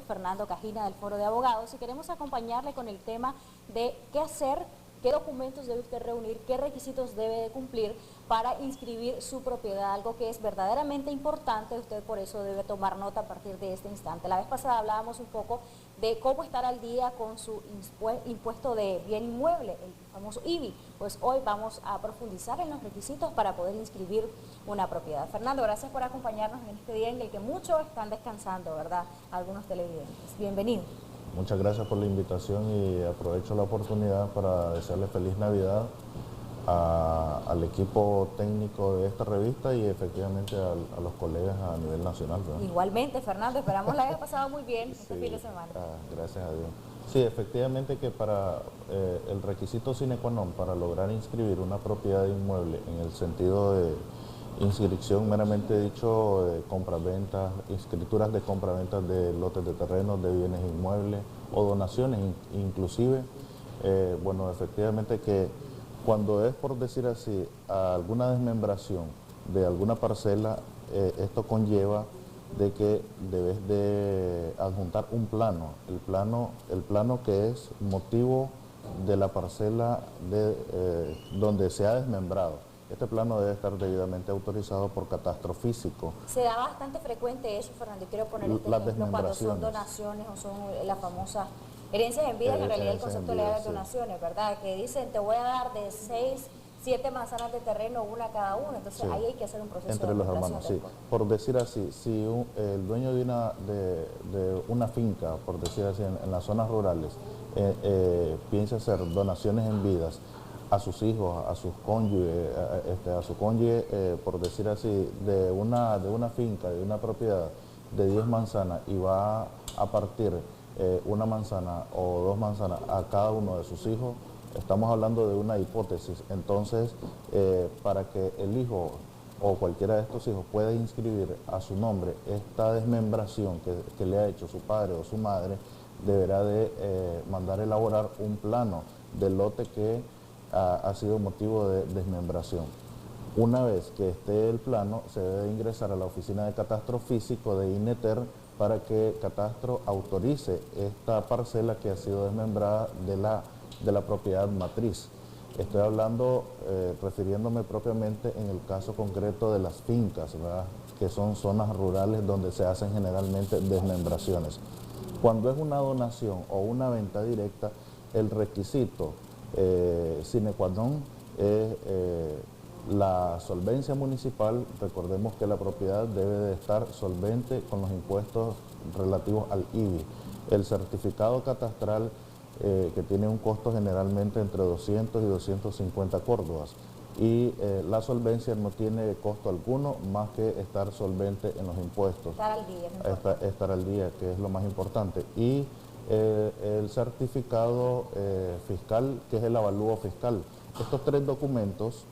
Fernando Cajina del Foro de Abogados, y queremos acompañarle con el tema de qué hacer, qué documentos debe usted reunir, qué requisitos debe de cumplir para inscribir su propiedad, algo que es verdaderamente importante. Usted por eso debe tomar nota a partir de este instante. La vez pasada hablábamos un poco de cómo estar al día con su impuesto de bien inmueble, el famoso IBI. Pues hoy vamos a profundizar en los requisitos para poder inscribir una propiedad. Fernando, gracias por acompañarnos en este día en el que muchos están descansando, ¿verdad? Algunos televidentes. Bienvenido. Muchas gracias por la invitación y aprovecho la oportunidad para desearle feliz Navidad al equipo técnico de esta revista y efectivamente a los colegas a nivel nacional, ¿verdad? Igualmente, Fernando, esperamos la haya pasado muy bien este fin de semana. Gracias a Dios. Sí, efectivamente que para el requisito sine qua non para lograr inscribir una propiedad inmueble en el sentido de inscripción meramente dicho, compraventas, escrituras de compraventas de lotes de terrenos, de bienes inmuebles o donaciones inclusive, bueno, efectivamente que cuando es, por decir así, alguna desmembración de alguna parcela, esto conlleva de que debes de adjuntar un plano, el plano que es motivo de la parcela donde se ha desmembrado. Este plano debe estar debidamente autorizado por catastro físico. Se da bastante frecuente eso, Fernando, y quiero poner este ejemplo cuando son donaciones o son las famosas herencias en vida, que en realidad el concepto legal de donaciones, ¿verdad? Que dicen, te voy a dar de 6, 7 manzanas de terreno, una cada uno, entonces sí, ahí hay que hacer un proceso entre los hermanos, sí. Por decir así, si el dueño de una finca, por decir así, en las zonas rurales, piensa hacer donaciones en vidas a sus hijos, a sus cónyuges, a su cónyuge, por decir así, de una finca, de una propiedad de 10 manzanas y va a partir una manzana o 2 manzanas a cada uno de sus hijos, estamos hablando de una hipótesis. Entonces, para que el hijo o cualquiera de estos hijos pueda inscribir a su nombre esta desmembración que le ha hecho su padre o su madre, deberá de mandar elaborar un plano del lote que ha sido motivo de desmembración. Una vez que esté el plano, se debe ingresar a la oficina de catastro físico de INETER para que catastro autorice esta parcela que ha sido desmembrada de la propiedad matriz. Estoy hablando, refiriéndome propiamente en el caso concreto de las fincas, ¿verdad?, que son zonas rurales donde se hacen generalmente desmembraciones. Cuando es una donación o una venta directa, el requisito sine qua non es la solvencia municipal. Recordemos que la propiedad debe de estar solvente con los impuestos relativos al IBI. El certificado catastral que tiene un costo generalmente entre 200 y 250 córdobas. Y la solvencia no tiene costo alguno más que estar solvente en los impuestos. Estar al día. Estar al día, que es lo más importante. Y el certificado fiscal, que es el avalúo fiscal. Estos 3 documentos,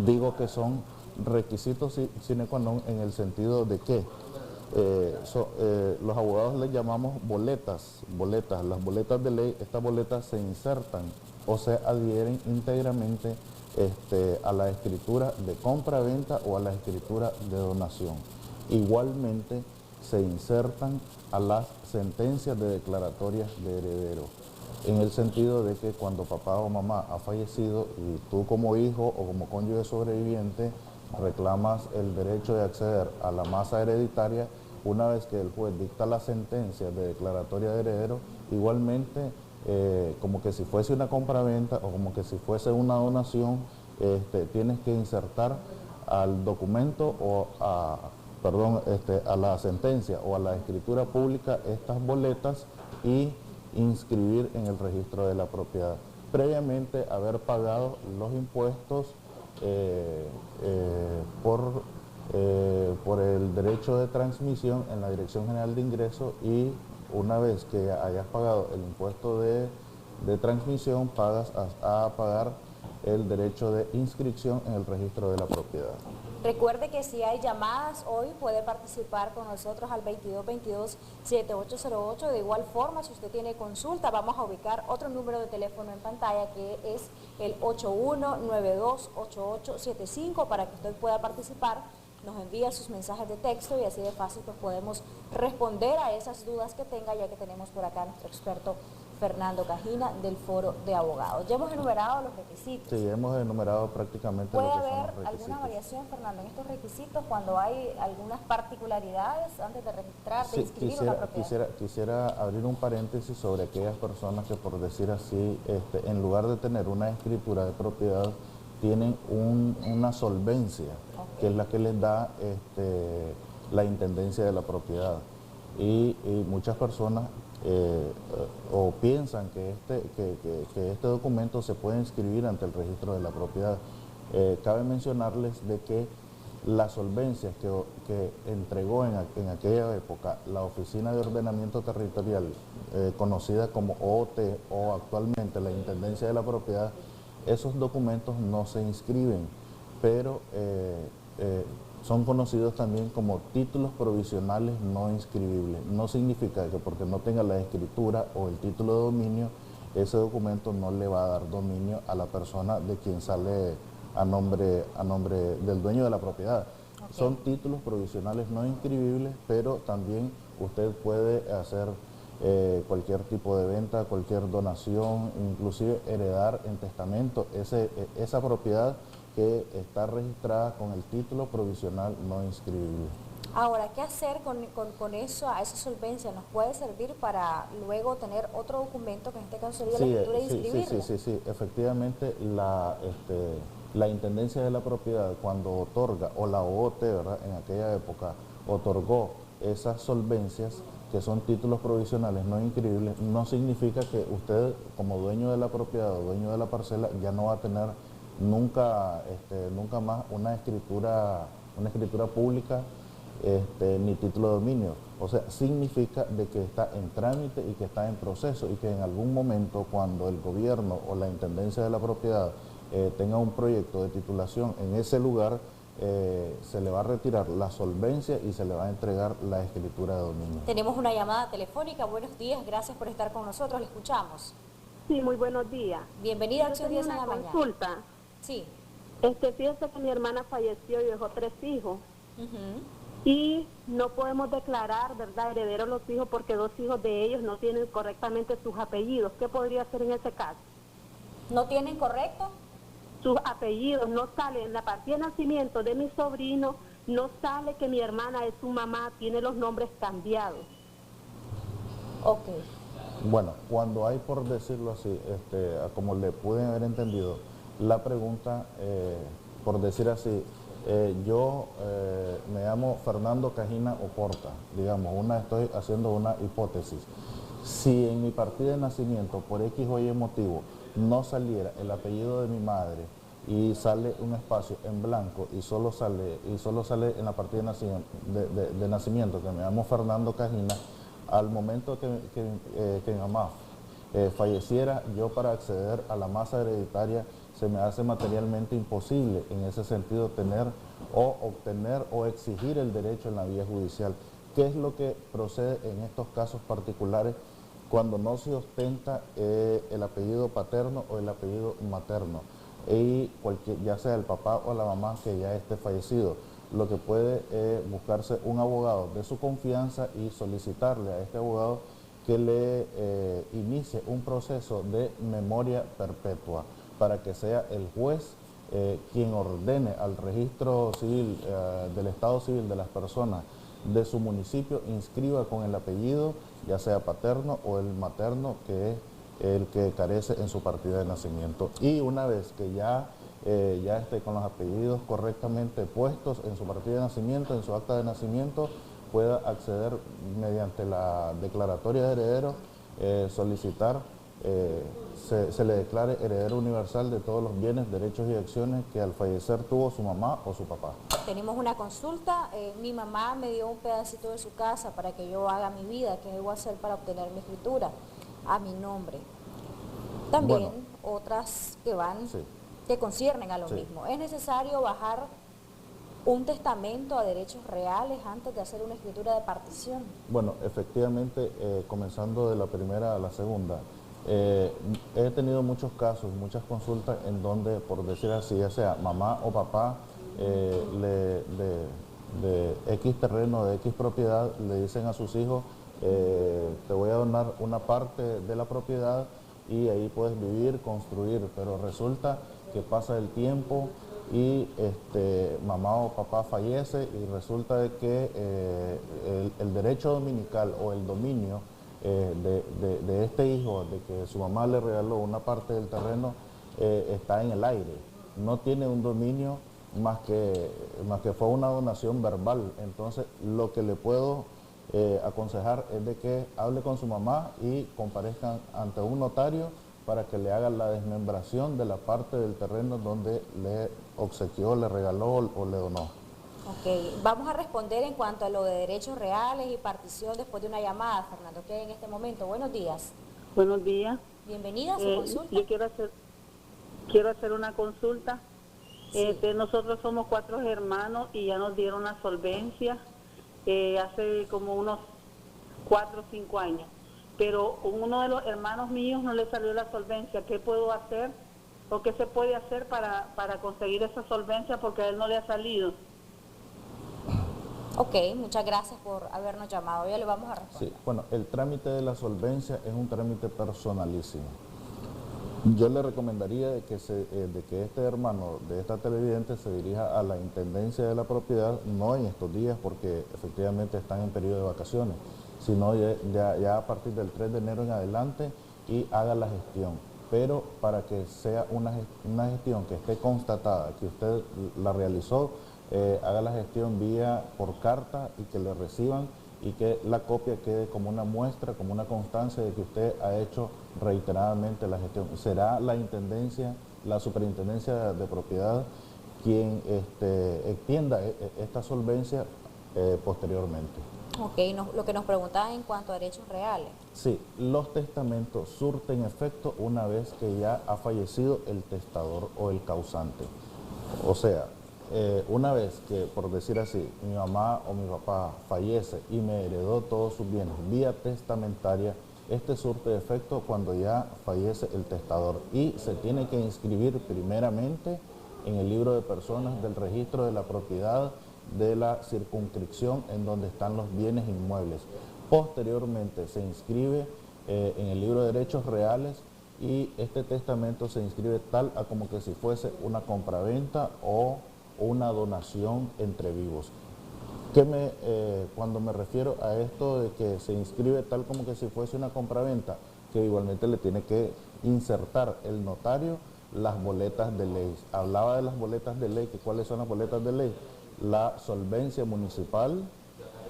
digo que son requisitos sine qua non en el sentido de que los abogados les llamamos boletas, las boletas de ley. Estas boletas se insertan o se adhieren íntegramente a la escritura de compra-venta o a la escritura de donación. Igualmente se insertan a las sentencias de declaratorias de heredero, en el sentido de que cuando papá o mamá ha fallecido y tú como hijo o como cónyuge sobreviviente reclamas el derecho de acceder a la masa hereditaria, una vez que el juez dicta la sentencia de declaratoria de heredero, igualmente como que si fuese una compraventa o como que si fuese una donación, tienes que insertar al documento o a la sentencia o a la escritura pública estas boletas y inscribir en el registro de la propiedad, previamente haber pagado los impuestos por el derecho de transmisión en la Dirección General de Ingresos, y una vez que hayas pagado el impuesto de transmisión, pasas a pagar el derecho de inscripción en el registro de la propiedad. Recuerde que si hay llamadas hoy puede participar con nosotros al 2222-7808. De igual forma, si usted tiene consulta, vamos a ubicar otro número de teléfono en pantalla que es el 81928875 para que usted pueda participar nos envía sus mensajes de texto y así de fácil pues podemos responder a esas dudas que tenga, ya que tenemos por acá a nuestro experto Fernando Cajina del Foro de Abogados. Ya hemos enumerado los requisitos. Sí, hemos enumerado prácticamente lo ¿Puede que son los haber requisitos. alguna variación, Fernando, en estos requisitos cuando hay algunas particularidades antes de registrar, de Sí, inscribir una propiedad? quisiera abrir un paréntesis sobre aquellas personas que, por decir así, en lugar de tener una escritura de propiedad, tienen una solvencia, que es la que les da la intendencia de la propiedad. Y muchas personas o piensan que este documento se puede inscribir ante el registro de la propiedad. Cabe mencionarles de que las solvencias que entregó en aquella época la Oficina de Ordenamiento Territorial, conocida como OOT o actualmente la Intendencia de la Propiedad, esos documentos no se inscriben, pero son conocidos también como títulos provisionales no inscribibles. No significa que porque no tenga la escritura o el título de dominio, ese documento no le va a dar dominio a la persona de quien sale a nombre del dueño de la propiedad. Okay. Son títulos provisionales no inscribibles, pero también usted puede hacer cualquier tipo de venta, cualquier donación, inclusive heredar en testamento esa propiedad que está registrada con el título provisional no inscribible. Ahora, ¿qué hacer con eso, a esa solvencia? ¿Nos puede servir para luego tener otro documento, que en este caso sería la escritura de inscribirla? Sí, efectivamente la Intendencia de la Propiedad, cuando otorga, o la OOT, ¿verdad?, en aquella época, otorgó esas solvencias, que son títulos provisionales no inscribibles, no significa que usted, como dueño de la propiedad o dueño de la parcela, ya no va a tener nunca más una escritura pública ni título de dominio. O sea, significa de que está en trámite y que está en proceso, y que en algún momento, cuando el gobierno o la Intendencia de la Propiedad tenga un proyecto de titulación en ese lugar, se le va a retirar la solvencia y se le va a entregar la escritura de dominio. Tenemos una llamada telefónica. Buenos días, gracias por estar con nosotros, le escuchamos. Sí, muy buenos días. Bienvenida a Acción 10 en la mañana. Consulta. Sí. Fíjese que mi hermana falleció y dejó 3 hijos. Y no podemos declarar, ¿verdad?, herederos los hijos porque 2 hijos de ellos no tienen correctamente sus apellidos. ¿Qué podría hacer en ese caso? ¿No tienen correcto? Sus apellidos no salen. En la partida de nacimiento de mi sobrino no sale que mi hermana es su mamá, tiene los nombres cambiados. Ok. Bueno, cuando hay, por decirlo así, como le pueden haber entendido, la pregunta, por decir así, yo me llamo Fernando Cajina Oporta, digamos, estoy haciendo una hipótesis. Si en mi partida de nacimiento, por X o Y motivo, no saliera el apellido de mi madre y sale un espacio en blanco y solo sale en la partida de nacimiento que me llamo Fernando Cajina, al momento que mi mamá falleciera, yo, para acceder a la masa hereditaria, se me hace materialmente imposible en ese sentido tener o obtener o exigir el derecho en la vía judicial. ¿Qué es lo que procede en estos casos particulares cuando no se ostenta el apellido paterno o el apellido materno? Y ya sea el papá o la mamá que ya esté fallecido, lo que puede buscarse un abogado de su confianza y solicitarle a este abogado que le inicie un proceso de memoria perpetua, para que sea el juez quien ordene al registro civil del Estado Civil de las personas de su municipio, inscriba con el apellido, ya sea paterno o el materno, que es el que carece en su partida de nacimiento. Y una vez que ya esté con los apellidos correctamente puestos en su partida de nacimiento, en su acta de nacimiento, pueda acceder mediante la declaratoria de herederos, solicitar se le declare heredero universal de todos los bienes, derechos y acciones que al fallecer tuvo su mamá o su papá. Tenemos una consulta. Mi mamá me dio un pedacito de su casa para que yo haga mi vida. ¿Qué debo hacer para obtener mi escritura a mi nombre? También otras que van, que conciernen a lo mismo. ¿Es necesario bajar un testamento a derechos reales antes de hacer una escritura de partición? Bueno, efectivamente, comenzando de la primera a la segunda, he tenido muchos casos, muchas consultas en donde, por decir así, ya sea mamá o papá, de X terreno, de X propiedad, le dicen a sus hijos, te voy a donar una parte de la propiedad y ahí puedes vivir, construir, pero resulta que pasa el tiempo y mamá o papá fallece y resulta de que el derecho dominical o el dominio de este hijo, de que su mamá le regaló una parte del terreno, está en el aire, no tiene un dominio más que fue una donación verbal. Entonces lo que le puedo aconsejar es de que hable con su mamá y comparezcan ante un notario para que le hagan la desmembración de la parte del terreno donde le obsequió, le regaló o le donó. Ok, vamos a responder en cuanto a lo de derechos reales y partición después de una llamada, Fernando, que en este momento. Buenos días. Buenos días. Bienvenida a su consulta. Yo quiero hacer una consulta. Sí. Nosotros somos 4 hermanos y ya nos dieron la solvencia hace como unos 4 o 5 años. Pero uno de los hermanos míos no le salió la solvencia. ¿Qué puedo hacer o qué se puede hacer para conseguir esa solvencia porque a él no le ha salido? Ok, muchas gracias por habernos llamado. Ya le vamos a responder. Sí, bueno, el trámite de la solvencia es un trámite personalísimo. Yo le recomendaría de que este hermano de esta televidente se dirija a la intendencia de la propiedad, no en estos días porque efectivamente están en periodo de vacaciones, sino ya a partir del 3 de enero en adelante y haga la gestión. Pero para que sea una gestión que esté constatada, que usted la realizó, haga la gestión vía por carta y que le reciban y que la copia quede como una muestra, como una constancia de que usted ha hecho reiteradamente la gestión. Será la intendencia, la superintendencia de propiedad quien extienda esta solvencia posteriormente. Ok, lo que nos preguntaban en cuanto a derechos reales. Sí, los testamentos surten efecto una vez que ya ha fallecido el testador o el causante. O sea, una vez que, por decir así, mi mamá o mi papá fallece y me heredó todos sus bienes vía testamentaria, este surte efecto cuando ya fallece el testador y se tiene que inscribir primeramente en el libro de personas del registro de la propiedad de la circunscripción en donde están los bienes inmuebles. Posteriormente se inscribe en el libro de derechos reales y este testamento se inscribe tal a como que si fuese una compraventa o una donación entre vivos. Cuando me refiero a esto de que se inscribe tal como que si fuese una compraventa, que igualmente le tiene que insertar el notario las boletas de ley. Hablaba de las boletas de ley, que ¿cuáles son las boletas de ley? La solvencia municipal,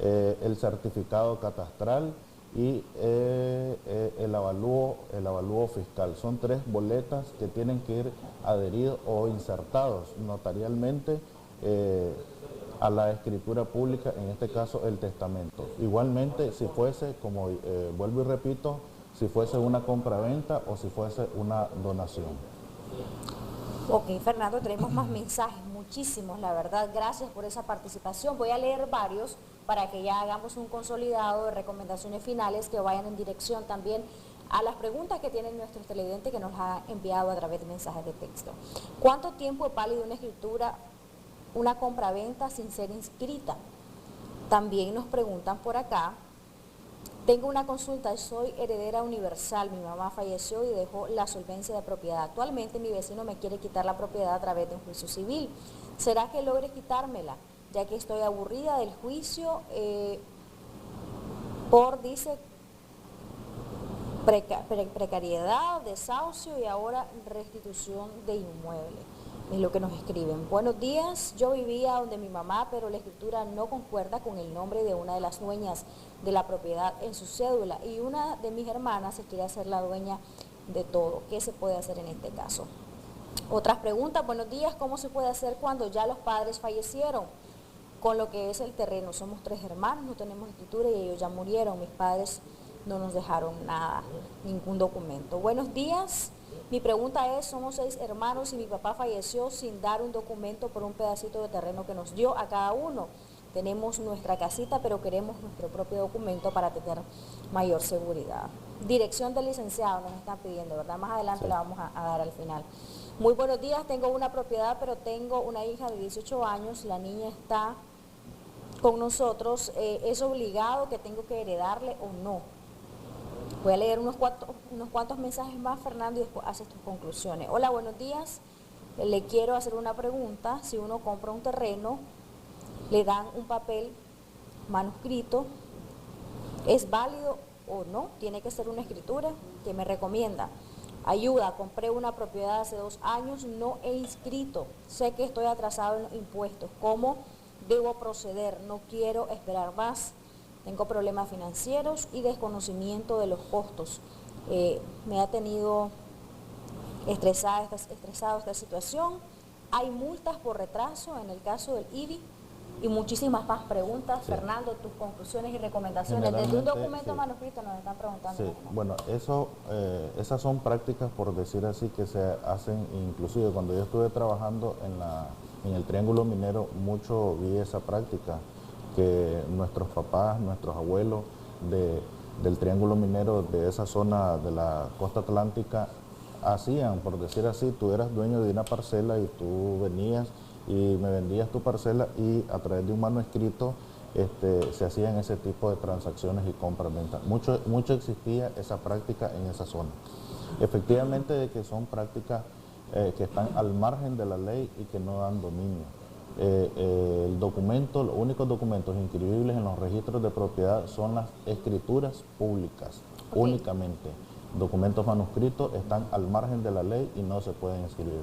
el certificado catastral y el avalúo fiscal. Son 3 boletas que tienen que ir adheridos o insertados notarialmente a la escritura pública, en este caso el testamento. Igualmente, si fuese, como vuelvo y repito, si fuese una compraventa o si fuese una donación. Ok, Fernando, tenemos más mensajes, muchísimos, la verdad. Gracias por esa participación. Voy a leer varios para que ya hagamos un consolidado de recomendaciones finales que vayan en dirección también a las preguntas que tienen nuestros televidentes que nos ha enviado a través de mensajes de texto. ¿Cuánto tiempo es válido una escritura, una compraventa sin ser inscrita? También nos preguntan por acá. Tengo una consulta, soy heredera universal, mi mamá falleció y dejó la solvencia de propiedad. Actualmente mi vecino me quiere quitar la propiedad a través de un juicio civil. ¿Será que logre quitármela? Ya que estoy aburrida del juicio dice, precariedad, desahucio y ahora restitución de inmueble. Es lo que nos escriben. Buenos días, yo vivía donde mi mamá, pero la escritura no concuerda con el nombre de una de las dueñas de la propiedad en su cédula y una de mis hermanas se quiere hacer la dueña de todo. ¿Qué se puede hacer en este caso? Otras preguntas, buenos días, ¿cómo se puede hacer cuando ya los padres fallecieron? Con lo que es el terreno, somos 3 hermanos, no tenemos escritura y ellos ya murieron, mis padres no nos dejaron nada, ningún documento. Buenos días, mi pregunta es, somos 6 hermanos y mi papá falleció sin dar un documento por un pedacito de terreno que nos dio a cada uno. Tenemos nuestra casita, pero queremos nuestro propio documento para tener mayor seguridad. Dirección del licenciado nos están pidiendo, ¿verdad? Más adelante la vamos a dar al final. Muy buenos días, tengo una propiedad, pero tengo una hija de 18 años, la niña está con nosotros, ¿es obligado que tengo que heredarle o no? Voy a leer unos cuantos mensajes más, Fernando, y después haces tus conclusiones. Hola, buenos días. Le quiero hacer una pregunta. Si uno compra un terreno, le dan un papel manuscrito, ¿es válido o no? Tiene que ser una escritura. ¿Qué me recomienda? Ayuda, compré una propiedad hace 2 años, no he inscrito, sé que estoy atrasado en los impuestos, ¿cómo debo proceder? No quiero esperar más, tengo problemas financieros y desconocimiento de los costos. Me ha tenido estresado esta situación. Hay multas por retraso en el caso del IBI y muchísimas más preguntas. Sí. Fernando, tus conclusiones y recomendaciones. Desde un documento sí. manuscrito nos están preguntando. Sí, bueno, esas son prácticas, por decir así, que se hacen, inclusive cuando yo estuve trabajando en el Triángulo Minero, mucho vi esa práctica, que nuestros papás, nuestros abuelos del Triángulo Minero, de esa zona de la costa atlántica, hacían, por decir así, tú eras dueño de una parcela y tú venías y me vendías tu parcela y a través de un manuscrito se hacían ese tipo de transacciones y compra-venta. Mucho existía esa práctica en esa zona. Efectivamente, de que son prácticas que están al margen de la ley y que no dan dominio. Los únicos documentos inscribibles en los registros de propiedad son las escrituras públicas, únicamente. Documentos manuscritos están al margen de la ley y no se pueden escribir.